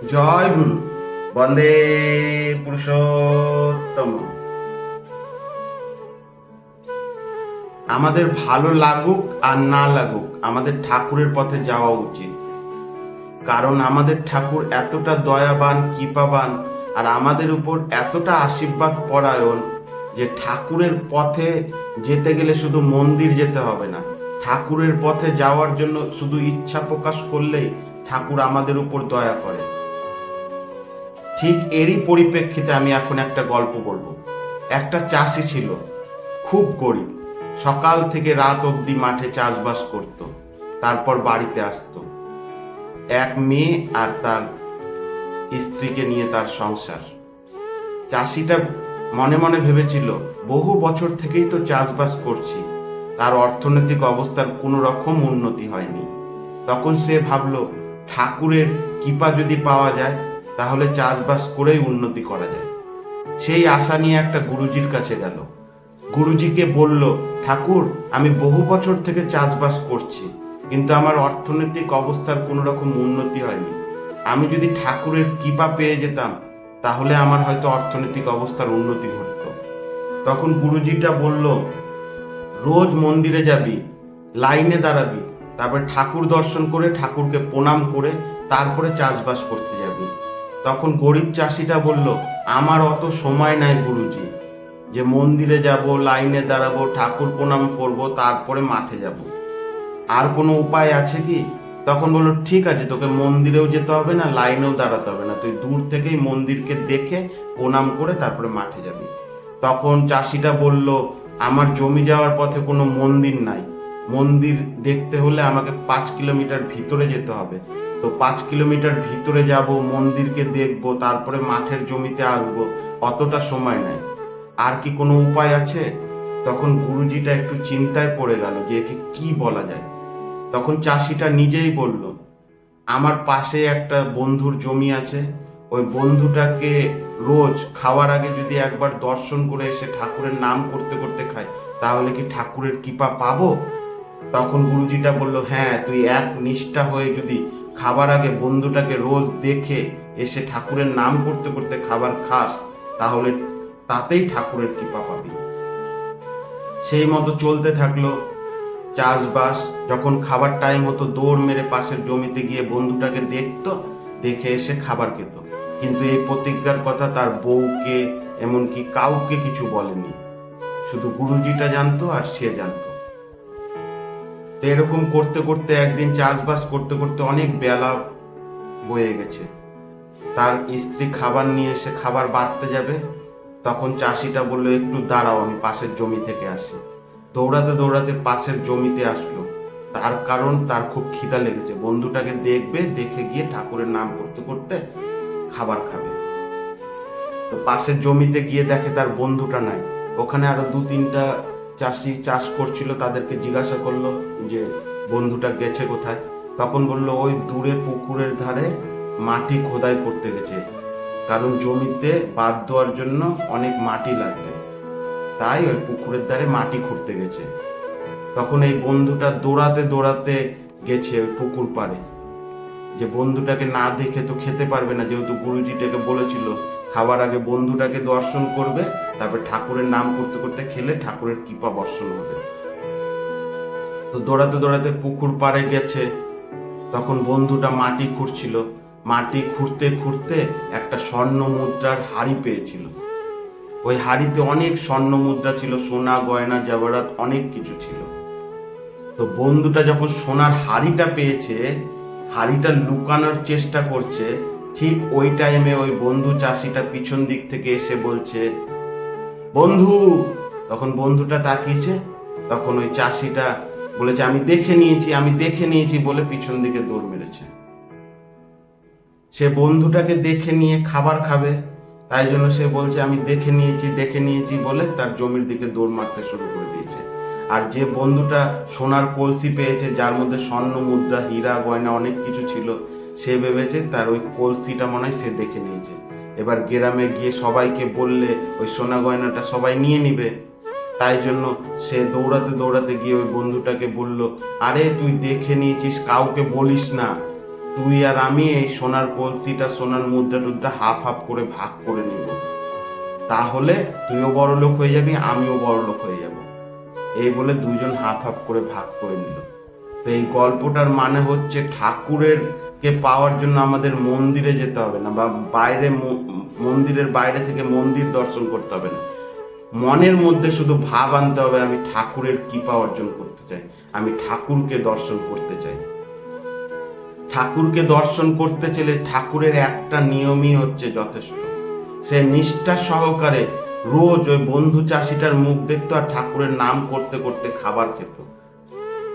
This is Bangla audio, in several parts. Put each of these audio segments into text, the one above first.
জয় গুরু। বন্দে পুরুষোত্তম। আমাদের ভালো লাগুক আর না লাগুক, আমাদের ঠাকুরের পথে যাওয়া উচিত। কারণ আমাদের ঠাকুর এতটা দয়াবান, কৃপাবান, আর আমাদের উপর এতটা আশীর্বাদ পরায়ণ যে ঠাকুরের পথে যেতে গেলে শুধু মন্দির যেতে হবে না, ঠাকুরের পথে যাওয়ার জন্য শুধু ইচ্ছা প্রকাশ করলেই ঠাকুর আমাদের উপর দয়া করে। ঠিক এরই পরিপ্রেক্ষিতে আমি এখন একটা গল্প বলবো। একটা চাষি ছিল, খুব গরিব। সকাল থেকে রাত অবধি মাঠে চাষবাস করত, তারপর বাড়িতে আসতো। এক মেয়ে আর তার স্ত্রীকে নিয়ে তার সংসার। চাষিটা মনে মনে ভেবেছিল, বহু বছর থেকেই তো চাষবাস করছি, তার অর্থনৈতিক অবস্থার কোনো রকম উন্নতি হয়নি। তখন সে ভাবলো, ঠাকুরের কৃপা যদি পাওয়া যায় তাহলে চাষবাস করেই উন্নতি করা যায়। সেই আশা নিয়ে একটা গুরুজির কাছে গেল। গুরুজিকে বলল, ঠাকুর, আমি বহু বছর থেকে চাষবাস করছি, কিন্তু আমার অর্থনৈতিক অবস্থার কোনো রকম উন্নতি হয়নি। আমি যদি ঠাকুরের কৃপা পেয়ে যেতাম তাহলে আমার হয়তো অর্থনৈতিক অবস্থার উন্নতি ঘটতো। তখন গুরুজিটা বলল, রোজ মন্দিরে যাবি, লাইনে দাঁড়াবি, তারপরে ঠাকুর দর্শন করে ঠাকুরকে প্রণাম করে তারপরে চাষবাস করতে যাবি। তখন গরিব চাষিটা বলল, আমার অত সময় নাই গুরুজি, যে মন্দিরে যাব, লাইনে দাঁড়াবো, ঠাকুর প্রণাম করব, তারপরে মাঠে যাব। আর কোনো উপায় আছে কি? তখন বললো, ঠিক আছে, তোকে মন্দিরেও যেতে হবে না, লাইনেও দাঁড়াতে হবে না, তুই দূর থেকেই মন্দিরকে দেখে প্রণাম করে তারপরে মাঠে যাবি। তখন চাষিটা বলল, আমার জমি যাওয়ার পথে কোনো মন্দির নাই, মন্দির দেখতে হলে আমাকে 5 কিলোমিটার ভিতরে যেতে হবে। তো 5 কিলোমিটার ভিতরে যাব, মন্দিরকে দেখব, তারপরে মাঠের জমিতে আসব, অতটা সময় নাই। আর কি কোনো উপায় আছে? তখন গুরুজিটা একটু চিন্তায় পড়ে গেল যে একে কি বলা যায়। তখন চাষিটা নিজেই বলল, আমার পাশে একটা বন্ধুর জমি আছে, ওই বন্ধুটাকে রোজ খাওয়ার আগে যদি একবার দর্শন করে এসে ঠাকুরের নাম করতে করতে খায়, তাহলে কি ঠাকুরের কৃপা পাবো? তখন গুরুজিটা বলল, হ্যাঁ, তুই এক নিষ্ঠা হয়ে যদি খাবার আগে বন্ধুটাকে রোজ দেখে এসে ঠাকুরের নাম করতে করতে খাবার খাস, তাহলে তাতেই ঠাকুরের কৃপা পাবি। সেই মতো চলতে থাকলো চাষবাস। যখন খাবার টাইম হতো, দৌড় মেরে পাশের জমিতে গিয়ে বন্ধুটাকে দেখতো, দেখে এসে খাবার খেত। কিন্তু এই প্রতিজ্ঞার কথা তার বউকে, এমনকি কাউকে কিছু বলেনি, শুধু গুরুজিটা জানতো আর সে জানতো। তো এরকম করতে করতে একদিন চাষবাস করতে করতে অনেক বেলা বয়ে গেছে। তার স্ত্রী খাবার নিয়ে এসে খাবার বাড়তে যাবে, তখন চাষিটা বললো, একটু দাঁড়াও, আমি পাশের জমি থেকে আসি। দৌড়াতে দৌড়াতে পাশের জমিতে আসলো, তার কারণ তার খুব খিদা লেগেছে, বন্ধুটাকে দেখবে, দেখে গিয়ে ঠাকুরের নাম করতে করতে খাবার খাবে। তো পাশের জমিতে গিয়ে দেখে তার বন্ধুটা নাই। ওখানে আরো 2-3টা চাষি চাষ করছিল, তাদেরকে জিজ্ঞাসা করলো যে বন্ধুটা গেছে কোথায়। তখন বললো, ওই দূরে পুকুরের ধারে মাটি খোদাই করতে গেছে, কারণ জমিতে বাঁধ দেওয়ার জন্য অনেক মাটি লাগবে, তাই ওই পুকুরের ধারে মাটি খুঁড়তে গেছে। তখন এই বন্ধুটা দৌড়াতে দৌড়াতে গেছে ওই পুকুর পাড়ে, যে বন্ধুটাকে না দেখে তো খেতে পারবে না, যেহেতু গুরুজিটাকে বলেছিল খাবার আগে বন্ধুটাকে দর্শন করবে, তারপর ঠাকুরের নাম করতে করতে খেলে ঠাকুরের কৃপা বর্ষণ হবে। তো দৌড়াতে দৌড়াতে পুকুর পাড়ে গেছে। তখন বন্ধুটা মাটি খুঁড়ছিল, মাটি খুঁড়তে খুঁড়তে একটা স্বর্ণ মুদ্রার হাড়ি পেয়েছিল। ওই হাড়িতে অনেক স্বর্ণ মুদ্রা ছিল, সোনা গয়না জেওয়ারাত অনেক কিছু ছিল। তো বন্ধুটা যখন সোনার হাড়িটা পেয়েছে, হাড়িটা লুকানোর চেষ্টা করছে, ঠিক ওই টাইমে ওই বন্ধু চাষিটা পিছন দিক থেকে এসে বলছে, বন্ধু। তখন বন্ধুটা তাকিয়েছে, তখন ওই চাষিটা বলেছে, আমি দেখে নিয়েছি, আমি দেখে নিয়েছি বলে পিছন দিকে দৌড় মেরেছে। সে বন্ধুটাকে দেখে নিয়ে খাবার খাবে, তাই জন্য সে বলছে, আমি দেখে নিয়েছি, দেখে নিয়েছি বলে তার জমির দিকে দৌড় মারতে শুরু করে দিয়েছে। আর যে বন্ধুটা সোনার কলসি পেয়েছে, যার মধ্যে স্বর্ণ মুদ্রা, হীরা গয়না অনেক কিছু ছিল, সে ভেবেছে তার ওই কলসিটা মনে হয় সে দেখে নিয়েছে। এবার গ্রামে গিয়ে সবাইকে বললে ওই সোনা গয়নাটা সবাই নিয়ে নিবে, তাই জন্য সে দৌড়াতে দৌড়াতে গিয়ে ওই বন্ধুটাকে বলল, আরে তুই দেখে নিয়েছিস, কাউকে বলিস না, তুই আর আমি এই সোনার কলসিটা, সোনার মুদ্রা টুদ্রা হাফ হাফ করে ভাগ করে নিব, তাহলে তুইও বড় লোক হয়ে যাবি, আমিও বড় লোক হয়ে যাব। এই বলে দুইজন হাফ হাফ করে ভাগ করে নিল। তো এই গল্পটার মানে হচ্ছে ঠাকুরের কে পাওয়ার জন্য আমাদের মন্দিরে যেতে হবে না, বা বাইরে মন্দিরের বাইরে থেকে মন্দির দর্শন করতে হবে না। মনের মধ্যে শুধু ভাব আনতে হবে, আমি ঠাকুরের কৃপা অর্জন করতে চাই, আমি ঠাকুরকে দর্শন করতে চাই। ঠাকুরকে দর্শন করতে চাইলে ঠাকুরের একটা নিয়মই হচ্ছে যথেষ্ট। সে নিষ্ঠা সহকারে রোজ ওই বন্ধু চাষিটার মুখ দেখতো আর ঠাকুরের নাম করতে করতে খাবার খেত।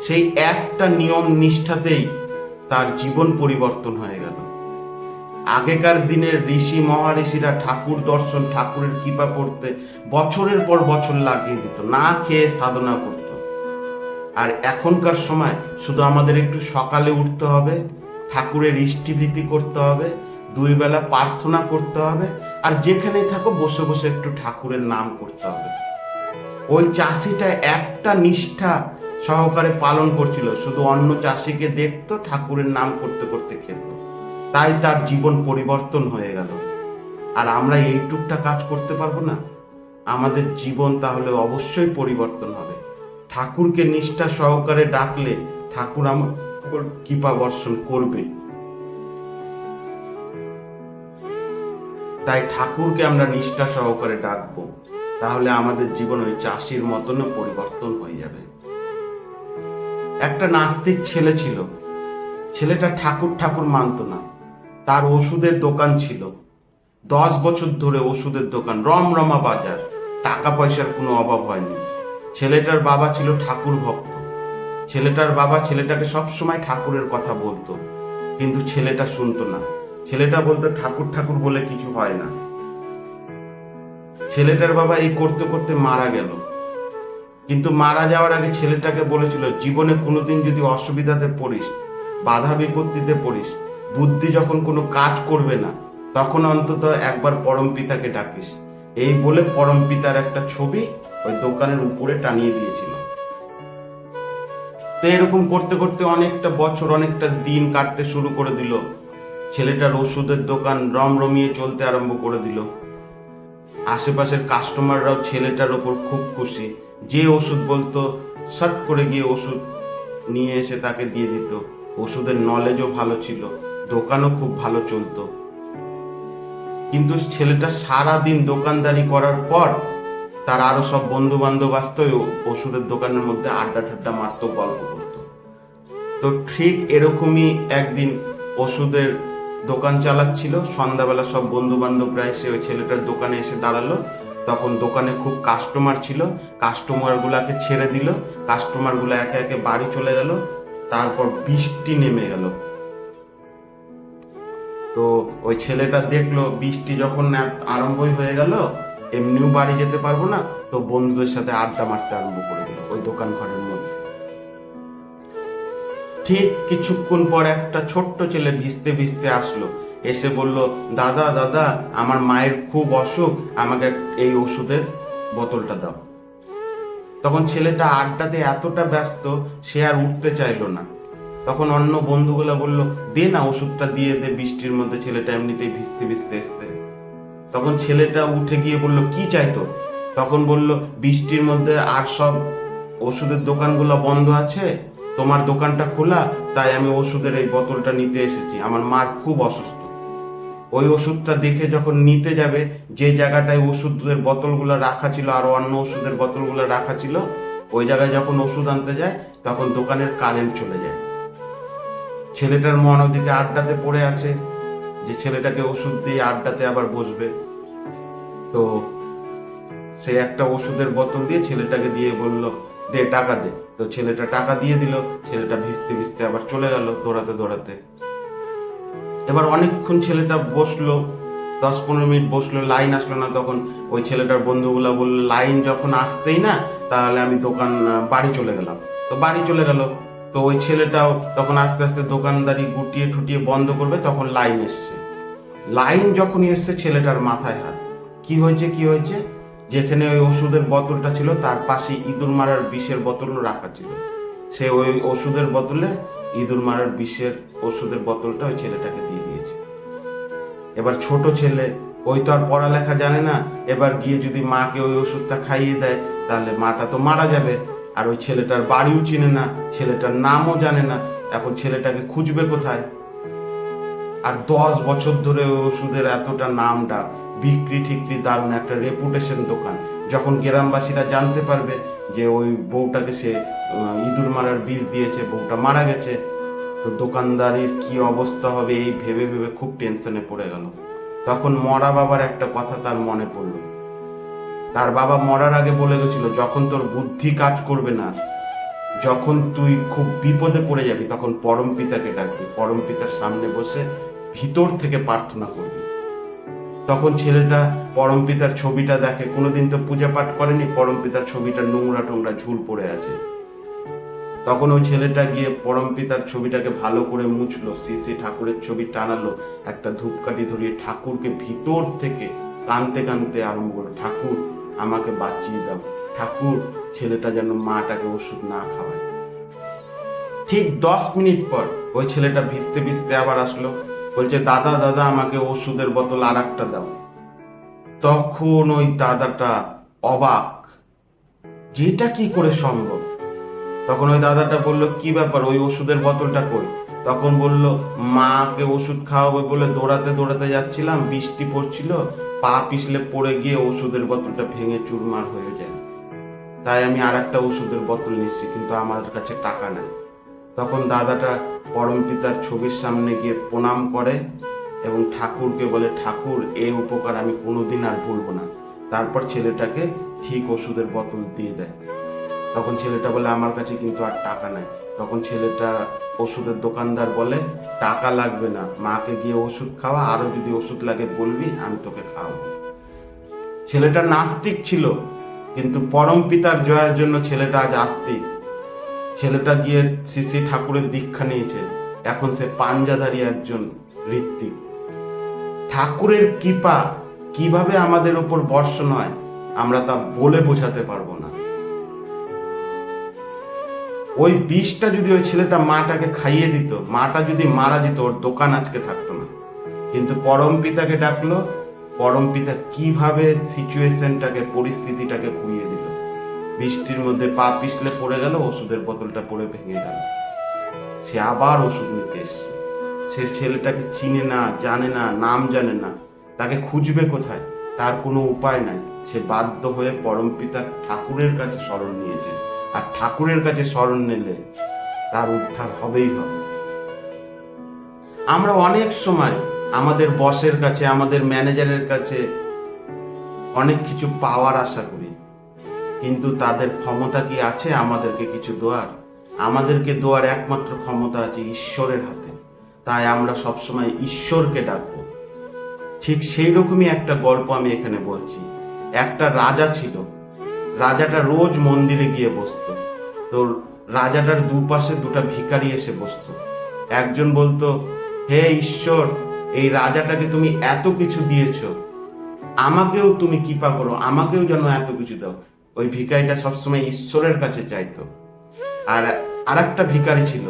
সেই একটা নিয়ম নিষ্ঠাতেই তার জীবন পরিবর্তন হয়ে গেল। আগেকার দিনের ঋষি মহাঋষিরা ঠাকুর দর্শন, ঠাকুরের কৃপা পড়তে বছরের পর বছর লাগিয়ে দিত, না খেয়ে সাধনা করত। আর এখনকার সময় শুধু আমাদের একটু সকালে উঠতে হবে, ঠাকুরের ইষ্টিভীতি করতে হবে, 2 বেলা প্রার্থনা করতে হবে, আর যেখানেই থাকো বসে বসে একটু ঠাকুরের নাম করতে হবে। ওই চাষিটা একটা নিষ্ঠা সহকারে পালন করছিল, শুধু অন্য চাষিকে দেখতো, ঠাকুরের নাম করতে করতে খেত, তাই তার জীবন পরিবর্তন হয়ে গেল। আর আমরা এইটুকটা কাজ করতে পারবো না? আমাদের জীবন তাহলে অবশ্যই পরিবর্তন হবে। ঠাকুরকে নিষ্ঠা সহকারে ডাকলে ঠাকুর আমার কৃপা বর্ষণ করবে। তাই ঠাকুরকে আমরা নিষ্ঠা সহকারে ডাকবো, তাহলে আমাদের জীবন ওই চাষির মতনও পরিবর্তন হয়ে যাবে। একটা নাস্তিক ছেলে ছিল, ছেলেটা ঠাকুর ঠাকুর মানত না। তার ওষুধের দোকান ছিল, 10 বছর ধরে ওষুধের দোকান, রমরমা বাজার, টাকা পয়সার কোনো অভাব হয়নি। ছেলেটার বাবা ছিল ঠাকুর ভক্ত। ছেলেটার বাবা ছেলেটাকে সবসময় ঠাকুরের কথা বলতো, কিন্তু ছেলেটা শুনতো না। ছেলেটা বলতো ঠাকুর ঠাকুর বলে কিছু হয় না। ছেলেটার বাবা এই করতে করতে মারা গেল। কিন্তু মারা যাওয়ার আগে ছেলেটাকে বলেছিল, জীবনে কোনোদিন যদি অসুবিধাতে পড়িস, বাধা বিপত্তিতে পড়িস, বুদ্ধি যখন কোনো কাজ করবে না, তখন অন্তত একবার পরম পিতাকে ডাকিস। এই বলে পরম পিতার একটা ছবি ওই দোকানের উপরে টানিয়ে দিয়েছিল। তো এরকম করতে করতে অনেকটা বছর, অনেকটা দিন কাটতে শুরু করে দিল। ছেলেটার ওষুধের দোকান রমরমিয়ে চলতে আরম্ভ করে দিল। আশেপাশের কাস্টমাররাও ছেলেটার ওপর খুব খুশি। যে ওষুধ বলতো শট করে গিয়ে ওষুধ নিয়ে এসে তাকে দিয়ে দিত। ওষুধের নলেজও ভালো ছিল, দোকানও খুব ভালো চলতো। কিন্তু ছেলেটা সারা দিন দোকানদারি করার পর তার আরো সব বন্ধু বান্ধব আসতো, ওষুধের দোকানের মধ্যে আড্ডা ঠাড্ডা মারতো, গল্প করতো। তো ঠিক এরকমই একদিন ওষুধের দোকান চালাচ্ছিল। সন্ধ্যাবেলা সব বন্ধু বান্ধবরা এসে ওই ছেলেটার দোকানে এসে দাঁড়ালো। তখন দোকানে খুব কাস্টমার ছিল, কাস্টমারগুলাকে ছেড়ে দিল, কাস্টমারগুলো একে একে বাড়ি চলে গেল। তারপর বৃষ্টি নেমে গেল। তো ওই ছেলেটা দেখলো বৃষ্টি যখন আরম্ভই হয়ে গেল, এমনিও বাড়ি যেতে পারবো না, তো বন্ধুদের সাথে আড্ডা মারতে আরম্ভ করে দিল ওই দোকান ঘরের মধ্যে। ঠিক কিছুক্ষণ পর একটা ছোট্ট ছেলে ভিজতে ভিজতে আসলো, এসে বলল, দাদা দাদা, আমার মায়ের খুব অসুখ, আমাকে এই ওষুধের বোতলটা দাও। তখন ছেলেটা আড্ডাতে এতটা ব্যস্ত, সে আর উঠতে চাইলো না। তখন অন্য বন্ধুগুলো বলল, দে না ওষুধটা দিয়ে দে, বৃষ্টির মধ্যে ছেলেটা এমনিতেই ভিজতে ভিজতে এসছে। তখন ছেলেটা উঠে গিয়ে বলল, কি চাইতো? তখন বলল, বৃষ্টির মধ্যে আর সব ওষুধের দোকানগুলো বন্ধ আছে, তোমার দোকানটা খোলা, তাই আমি ওষুধের এই বোতলটা নিতে এসেছি, আমার মার খুব অসুস্থ। ওই ওষুধটা দেখে যখন নিতে যাবে, যে জায়গাটায় ওষুধের বোতলগুলো রাখা ছিল আর অন্য ওষুধের বোতলগুলো রাখা ছিল, ওই জায়গায় যখন ওষুধ আনতে যায়, তখন দোকানের কারেন্ট চলে যায়। ছেলেটার মন ওদিকে আড্ডাতে পড়ে আছে, যে ছেলেটাকে ওষুধ দিয়ে আড্ডাতে আবার বসবে। তো সে একটা ওষুধের বোতল দিয়ে ছেলেটাকে দিয়ে বলল, দে টাকা দে। তো ছেলেটা টাকা দিয়ে দিল। ছেলেটা ভিজতে ভিজতে আবার চলে গেল দৌড়াতে দৌড়াতে। এবার অনেকক্ষণ ছেলেটা বসলো, 10-15 মিনিট বসলো, লাইন আসলো না। তখন ওই ছেলেটার বন্ধুগুলা বললো, লাইন যখন আসছেই না, তাহলে আমি বাড়ি চলে গেলাম। তো বাড়ি চলে গেল। তো ওই ছেলেটাও তখন আস্তে আস্তে দোকানদারি গুটিয়ে ঠুটিয়ে বন্ধ করবে, তখন লাইন এসছে। লাইন যখনই এসছে, ছেলেটার মাথায় হাত। কি হয়েছে? যেখানে ওই ওষুধের বোতলটা ছিল, তার পাশে ইঁদুর মারার বিষের বোতলও রাখা ছিল। সে ওই ওষুধের বোতলে ইঁদুর মারার বিষের ওষুধের বোতলটা ওই ছেলেটাকে দিয়ে দিয়েছে। এবার ছোট ছেলে, ওই তো আর পড়ালেখা জানে না, এবার গিয়ে যদি মাকে ওই ওষুধটা খাইয়ে দেয় তাহলে মাটা তো মারা যাবে। আর ওই ছেলেটার বাড়িও চিনে না, ছেলেটার নামও জানে না, এখন ছেলেটাকে খুঁজবে কোথায়? আর 10 বছর ধরে ওই ওষুধের এতটা নাম ডাক, বিক্রি ঠিকরি দারুণ একটা রেপুটেশন দোকান। যখন গ্রামবাসীরা জানতে পারবে যে ওই বউটাকে সে ইঁদুর মারার বিষ দিয়েছে, বউটা মারা গেছে, তো দোকানদারির কি অবস্থা হবে এই ভেবে ভেবে খুব টেনশনে পড়ে গেল। তখন মরা বাবার একটা কথা তার মনে পড়ল। তার বাবা মরার আগে বলে গেছিল, যখন তোর বুদ্ধি কাজ করবে না, যখন তুই খুব বিপদে পড়ে যাবি, তখন পরম পিতাকে ডাকবি, পরম পিতার সামনে বসে ভিতর থেকে প্রার্থনা করবি। তখন ছেলেটা পরম পিতার ছবিটা দেখে, কোনোদিন তো পূজা পাঠ করেনি, পরম পিতার ছবিটা নোংরা টোংরা ঝুল পড়ে আছে। তখন ওই ছেলেটা গিয়ে পরম পিতার ছবিটাকে ভালো করে মুছলো, শ্রী ঠাকুরের ছবি টানালো, একটা ধূপকাঠি ধরিয়ে ঠাকুরকে ভিতর থেকে কাঁদতে কাঁদতে আরম্ভ করলো, ঠাকুর আমাকে বাঁচিয়ে দাও, ঠাকুর ছেলেটা যেন মাটাকে ওষুধ না খাওয়ায়। ঠিক 10 মিনিট পর ওই ছেলেটা ভিজতে ভিজতে আবার আসলো, বলছে দাদা দাদা আমাকে ওষুধের বোতল আর একটা দাও। তখন ওই দাদাটা অবাক, যেটা কি করে সম্ভব। তখন ওই দাদাটা বলল, কি ব্যাপার, ওই ওষুধের বোতলটা কই? তখন বলল, মাকে ওষুধ খাওয়াবে বলে দৌড়াতে দৌড়াতে যাচ্ছিলাম, বৃষ্টি পড়ছিল, পা পিছলে পড়ে গিয়ে ওষুধের বোতলটা ভেঙে চুরমার হয়ে যায়, তাই আমি আর একটা ওষুধের বোতল নিচ্ছি, কিন্তু আমার কাছে টাকা নেই। তখন দাদাটা পরম পিতার ছবির সামনে গিয়ে প্রণাম করে এবং ঠাকুরকে বলে, ঠাকুর এই উপকার আমি কোনোদিন আর ভুলবো না। তারপর ছেলেটাকে ঠিক ওষুধের বোতল দিয়ে দেয়। তখন ছেলেটা বলে, আমার কাছে কিন্তু আর টাকা নাই। তখন ছেলেটা ওষুধের দোকানদার বলে, টাকা লাগবে না, মাকে গিয়ে ওষুধ খাওয়া, আরো যদি ওষুধ লাগে বলবি, আমি তোকে খাওয়াবো। ছেলেটা নাস্তিক ছিল, কিন্তু পরম পিতার জয়ের জন্য ছেলেটা আজ আস্তিক। ছেলেটা গিয়ে শ্রী শ্রী ঠাকুরের দীক্ষা নিয়েছে, এখন সে পাঞ্জাধারী একজন ঋত্বিক। ঠাকুরের কৃপা কিভাবে আমাদের উপর বর্ষণ হয় আমরা তা বলে বোঝাতে পারবো না। ওই বিষটা যদি ওই ছেলেটা মাটাকে খাইয়ে দিত, মাটা যদি মারা যেত, ওর দোকান আজকে থাকতো না। কিন্তু পরম পিতাকে ডাকলো, পরম পিতা কিভাবে সিচুয়েশনটাকে, পরিস্থিতিটাকে ঘুরিয়ে দিল। বৃষ্টির মধ্যে পা পিছলে পড়ে গেল, ওষুধের বোতলটা পড়ে ভেঙে গেল, সে আবার ওষুধ নিতে এসছে। সে ছেলেটাকে চিনে না, জানে না, নাম জানে না, তাকে খুঁজবে কোথায়, তার কোনো উপায় নাই। সে বাধ্য হয়ে পরম পিতার ঠাকুরের কাছে শরণ নিয়েছে, আর ঠাকুরের কাছে শরণ নিলে তার উদ্ধার হবেই হবে। আমরা অনেক সময় আমাদের বসের কাছে, আমাদের ম্যানেজারের কাছে অনেক কিছু পাওয়ার আশা করি, কিন্তু তাদের ক্ষমতা কি আছে আমাদেরকে কিছু দেওয়ার? আমাদেরকে দেওয়ার একমাত্র ক্ষমতা আছে ঈশ্বরের হাতে। তাই আমরা সবসময় ঈশ্বরকে ডাকবো। ঠিক সেই রকমই একটা গল্প আমি এখানে বলছি। একটা রাজা ছিল, রাজাটা রোজ মন্দিরে গিয়ে বসতো। তো রাজাটার দুপাশে দুটা ভিখারি এসে বসতো। একজন বলতো, হে ঈশ্বর, এই রাজাটাকে তুমি এত কিছু দিয়েছো, আমাকেও তুমি কৃপা করো, আমাকেও যেন এত কিছু দাও। ওই ভিখারিটা সবসময় ঈশ্বরের কাছে চাইতো। আর আরেকটা ভিখারি ছিল,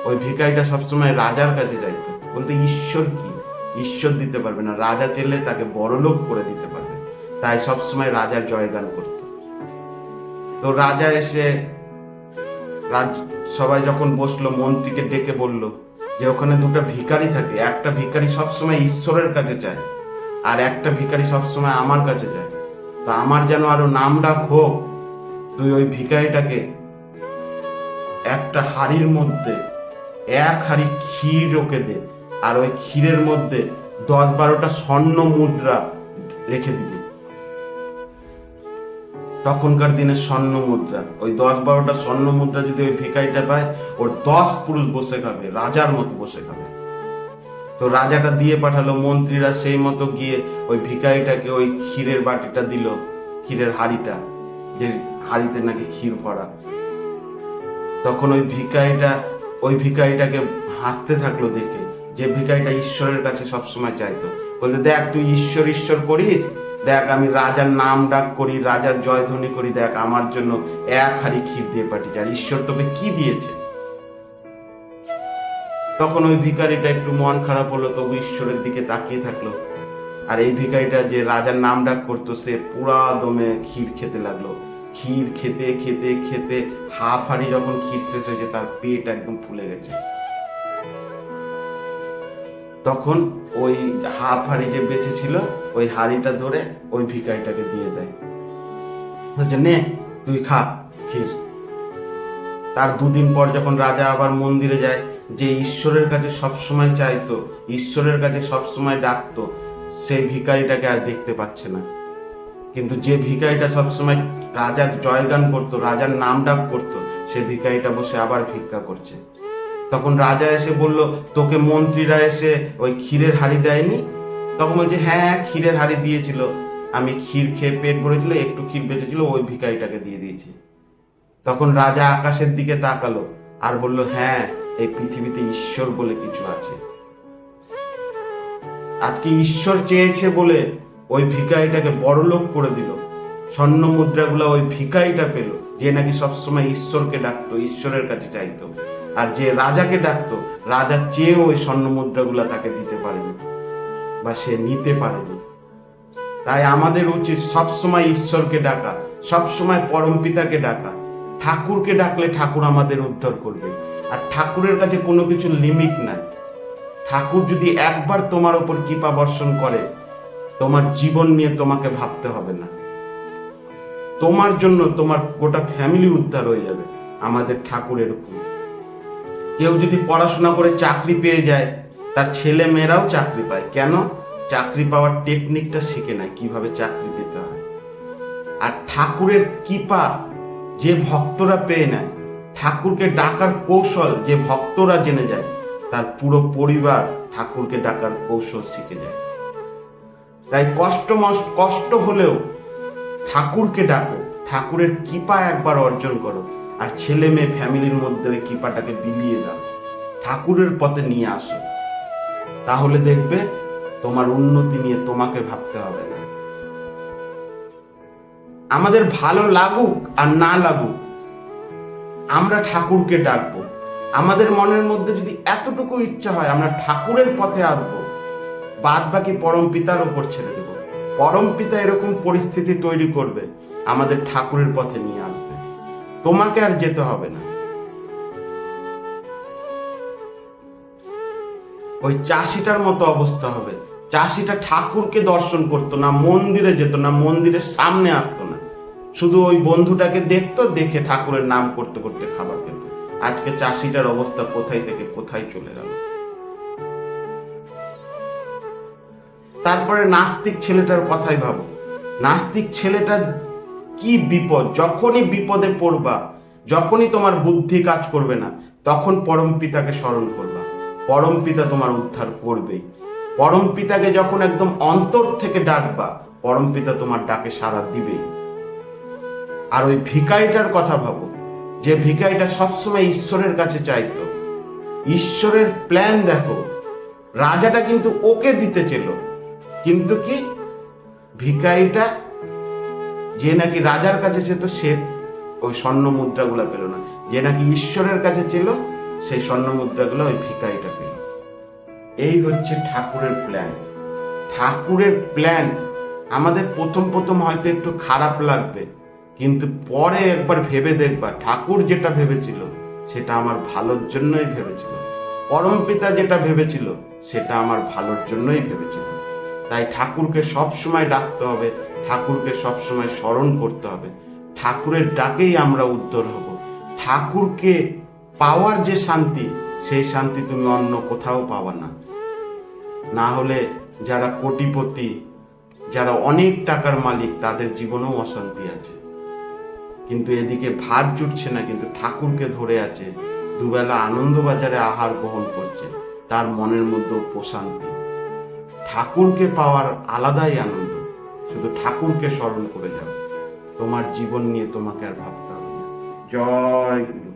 ওই ভিখারিটা সবসময় রাজার কাছে চাইতো, বলতো ঈশ্বর কি, ঈশ্বর দিতে পারবে না, রাজা চেলে তাকে বড়লোক করে দিতে পারবে। তাই সবসময় রাজার জয়গান করত। তো রাজা এসে সবাই যখন বসলো, মন্ত্রীকে ডেকে বলল যে ওখানে দুটো ভিখারি থাকে, একটা ভিখারি সবসময় ঈশ্বরের কাছে চায়, আর একটা ভিখারি সবসময় আমার কাছে চায়। তো আমার যেন আরো নাম ডাক হোক, তুই ওই ভিখারিটাকে একটা হাড়ির মধ্যে 1 হাড়ি ক্ষীর ওকে দে, আর ওই ক্ষীরের মধ্যে 10-12টা স্বর্ণ মুদ্রা রেখে দিবি। তখনকার দিনের স্বর্ণ মুদ্রা, ওই 10-12টা স্বর্ণ মুদ্রা যদি ওই ভিখারিটা পায়, ওর 10 পুরুষ বসে খাবে, রাজার মতো বসে খাবে। তো রাজাটা দিয়ে পাঠালো, মন্ত্রীরা সেই মতো গিয়ে ওই ভিখারিটাকে ওই ক্ষীরের বাটিটা দিল, ক্ষীরের হাড়িটা, যে হাড়িতে নাকি ক্ষীর ভরা। তখন ওই ভিখারিটাকে হাসতে থাকলো দেখে, যে ভিখারিটা ঈশ্বরের কাছে সবসময় চাইতো। বলতে, দেখ তুই ঈশ্বর ঈশ্বর করিস, দেখ আমি রাজার নাম ডাক করি, রাজার জয়ধ্বনি করি, দেখ আমার জন্য 1 হাড়ি ক্ষীর দিয়ে পাঠিয়েছে, আর ঈশ্বর তোকে কি দিয়েছে। তখন ওই ভিখারিটা একটু মন খারাপ হলো, তবু ঈশ্বরের দিকে তাকিয়ে থাকলো। আর এই ভিখারিটা যে রাজার নাম ডাক করতো, সে পুরা দমে ক্ষীর খেতে লাগলো। ক্ষীর খেতে খেতে খেতে হাফ হাঁড়ি যখন ক্ষীর শেষ হয়েছে, তার পেট একদম ফুলে গেছে। তখন ওই হাফ হাঁড়ি যে বেঁচে ছিল, ওই হাঁড়িটা ধরে ওই ভিখারিটাকে দিয়ে দেয়, বলছে নে তুই খা ক্ষীর। তার দুদিন পর যখন রাজা আবার মন্দিরে যায়, যে ঈশ্বরের কাছে সবসময় চাইতো, ঈশ্বরের কাছে সবসময় ডাকতো, সেই ভিখারিটাকে আর দেখতে পাচ্ছে না। কিন্তু যে ভিখারিটা সবসময় রাজার জয়গান করতো, রাজার নাম ডাক করতো, সে ভিখারিটা বসে আবার ভিক্ষা করছে। তখন রাজা এসে বলল, তোকে মন্ত্রীরা এসে ওই ক্ষীরের হাঁড়ি দেয়নি? তখন বলছে, হ্যাঁ ক্ষীরের হাঁড়ি দিয়েছিল, আমি ক্ষীর খেয়ে পেট ভরেছিল, একটু ক্ষীর বেঁচেছিল, ওই ভিখারিটাকে দিয়ে দিয়েছি। তখন রাজা আকাশের দিকে তাকালো আর বলল, হ্যাঁ এই পৃথিবীতে ঈশ্বর বলে কিছু আছে। আজকে ঈশ্বর চেয়েছে বলে ওই ভিখারিটাকে বড়লোক করে দিল। স্বর্ণ মুদ্রাগুলো ওই ভিখারিটা পেল, যে নাকি সবসময় ঈশ্বরকে ডাকতো, ঈশ্বরের কাছে চাইতো। আর যে রাজাকে ডাকতো, রাজা চেয়েও ওই স্বর্ণ মুদ্রাগুলো তাকে দিতে পারেনি বা সে নিতে পারেনি। তাই আমাদের উচিত সবসময় ঈশ্বরকে ডাকা, সবসময় পরম পিতাকে ডাকা। ঠাকুরকে ডাকলে ঠাকুর আমাদের উদ্ধার করবে। আর ঠাকুরের কাছে কোনো কিছু লিমিট নাই। ঠাকুর যদি একবার তোমার উপর কৃপা বর্ষণ করে, তোমার জীবন নিয়ে তোমাকে ভাবতে হবে না, তোমার জন্য তোমার গোটা ফ্যামিলি উদ্ধার হয়ে যাবে। আমাদের ঠাকুর এরকম। কেউ যদি পড়াশোনা করে চাকরি পেয়ে যায়, তার ছেলে মেয়েরাও চাকরি পায়। কেন? চাকরি পাওয়ার টেকনিকটা শিখে নেয়, কিভাবে চাকরি পেতে হয়। আর ঠাকুরের কৃপা যে ভক্তরা পেয়ে নেয়, ঠাকুরকে ডাকার কৌশল যে ভক্তরা জেনে যায়, তার পুরো পরিবার ঠাকুরকে ডাকার কৌশল শিখে যায়। তাই কষ্ট হলেও ঠাকুরকে ডাকো, ঠাকুরের কৃপা একবার অর্জন করো, আর ছেলে মেয়ে ফ্যামিলির মধ্যে ওই কৃপাটাকে বিলিয়ে দাও, ঠাকুরের পথে নিয়ে আসো। তাহলে দেখবে তোমার উন্নতি নিয়ে তোমাকে ভাবতে হবে না। আমাদের ভালো লাগুক আর না লাগুক, আমরা ঠাকুরকে ডাকবো। আমাদের মনের মধ্যে যদি এতটুকু ইচ্ছা হয়, আমরা ঠাকুরের পথে আসবো, বাদ বাকি পরম পিতার উপর ছেড়ে দেব। পরম পিতা এরকম পরিস্থিতি তৈরি করবে, আমাদের ঠাকুরের পথে নিয়ে আসবে, তোমাকে আর যেতে হবে না। ওই চাষিটার মতো অবস্থা হবে। চাষিটা ঠাকুরকে দর্শন করতো না, মন্দিরে যেত না, মন্দিরের সামনে আসতো না, শুধু ওই বন্ধুটাকে দেখতো, দেখে ঠাকুরের নাম করতে করতে খাবার খেত। আজকে চাষিটার অবস্থা কোথায় থেকে কোথায় চলে গেল। তারপরে নাস্তিক ছেলেটার কথাই ভাবো। নাস্তিক ছেলেটার কি বিপদ! যখনই বিপদে পড়বা, যখনই তোমার বুদ্ধি কাজ করবে না, তখন পরম পিতাকে স্মরণ করবা, পরম পিতা তোমার উদ্ধার করবেই। পরম পিতাকে যখন একদম অন্তর থেকে ডাকবা, পরম পিতা তোমার ডাকে সাড়া দিবেই। আর ওই ভিখারিটার কথা ভাবো, যে ভিখারিটা সবসময় ঈশ্বরের কাছে চাইতো। ঈশ্বরের প্ল্যান দেখো, রাজাটা কিন্তু ওকে দিতে চেল, কিন্তু কি ভিখারিটা যে নাকি রাজার কাছে চেত, সে ওই স্বর্ণ মুদ্রাগুলো পেল না। যে নাকি ঈশ্বরের কাছে ছিল, সেই স্বর্ণ মুদ্রাগুলো ওই ভিখারিটা পেল। এই হচ্ছে ঠাকুরের প্ল্যান। ঠাকুরের প্ল্যান আমাদের প্রথম হয়তো একটু খারাপ লাগবে, কিন্তু পরে একবার ভেবে দেখবা, ঠাকুর যেটা ভেবেছিল সেটা আমার ভালোর জন্যই ভেবেছিল। পরম পিতা যেটা ভেবেছিল সেটা আমার ভালোর জন্যই ভেবেছিল। তাই ঠাকুরকে সবসময় ডাকতে হবে, ঠাকুরকে সবসময় স্মরণ করতে হবে। ঠাকুরের ডাকেই আমরা উদ্ধার হব। ঠাকুরকে পাওয়ার যে শান্তি, সেই শান্তি তুমি অন্য কোথাও পাবা না। না হলে যারা কোটিপতি, যারা অনেক টাকার মালিক, তাদের জীবনেও অশান্তি আছে, কিন্তু এদিকে ভাত জুটছে না, কিন্তু ঠাকুরকে ধরে আছে, দুবেলা আনন্দবাজারে আহার গ্রহণ করছে, তার মনের মধ্যেও প্রশান্তি। ঠাকুরকে পাওয়ার আলাদাই আনন্দ। শুধু ঠাকুরকে স্মরণ করে যাও, তোমার জীবন নিয়ে তোমাকে আর ভাবতে হবে না। জয় গুরু।